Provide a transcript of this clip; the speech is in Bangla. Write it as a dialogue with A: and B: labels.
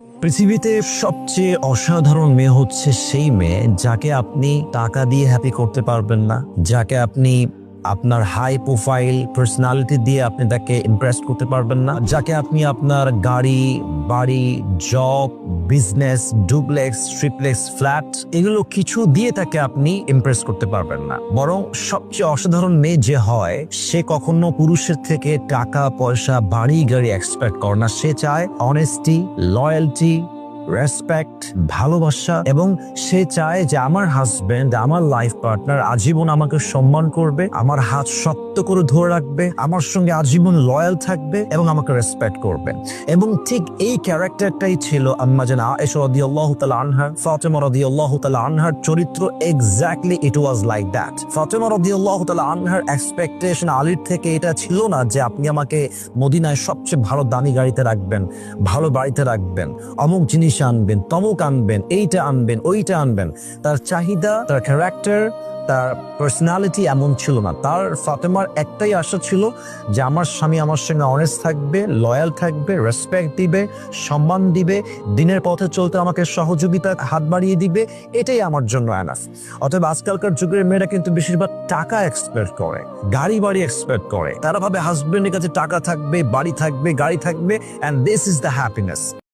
A: পৃথিবীতে সবচেয়ে অসাধারণ মেয়ে হচ্ছে সেই মেয়ে যাকে আপনি টাকা দিয়ে হ্যাপি করতে পারবেন না, যাকে আপনি আপনার হাই প্রোফাইল পার্সোনালিটি দিয়ে আপনি তাকে ইমপ্রেস করতে পারবেন না, যাকে আপনি আপনার গাড়ি বাড়ি job business duplex triplex flat এগুলো কিছু দিয়ে তাকে আপনি ইমপ্রেস করতে পারবেন না। বরং সবচেয়ে অসাধারণ মেয়ে যে হয় সে কখনো পুরুষের থেকে টাকা পয়সা বাড়ি গাড়ি এক্সপেক্ট করে না। সে চায় অনেস্টি, লয়্যালটি, রেসপেক্ট, ভালোবাসা, এবং সে চায় যে আমার হাজবেন্ড আমার লাইফ পার্টনার আজীবন আমাকে সম্মান করবে, আমার হাত শক্ত করে ধরে রাখবে, আমার সঙ্গে আজীবন লয়াল থাকবে এবং আমাকে রেসপেক্ট করবে। এবং ঠিক এই ক্যারেক্টারটাই ছিল আম্মা জান আয়েশা রাদিয়াল্লাহু তাআলা আনহা, ফাতেমা রাদিয়াল্লাহু তাআলা আনহার চরিত্র। Exactly it was like that. Fatema রাদিয়াল্লাহু তাআলা আনহার এক্সপেকটেশন আলীর থেকে এটা ছিল না যে আপনি আমাকে মদিনায় সবচেয়ে ভালো দামি গাড়িতে রাখবেন, ভালো বাড়িতে রাখবেন, অমুক জিনিস আনবেন, তমুক আনবেন, এইটা আনবেন, ওইটা আনবেন। তার চাহিদা, তার ক্যারেক্টার, তার পার্সোনালিটি এমন ছিল না। তার ফাতেমার একটাই আশা ছিল যে আমার স্বামী আমার সঙ্গে অনেস্ট থাকবে, লয়াল থাকবে, রেসপেক্ট দিবে, সম্মান দিবে, দিনের পথে চলতে আমাকে সহযোগিতা হাত বাড়িয়ে দিবে, এটাই আমার জন্য এনাফ। অতএব আজকালকার যুগের মেয়েরা কিন্তু বেশিরভাগ টাকা এক্সপেক্ট করে, গাড়ি বাড়ি এক্সপেক্ট করে। তারা ভাবে হাজবেন্ডের কাছে টাকা থাকবে, বাড়ি থাকবে, গাড়ি থাকবে, and this is the happiness.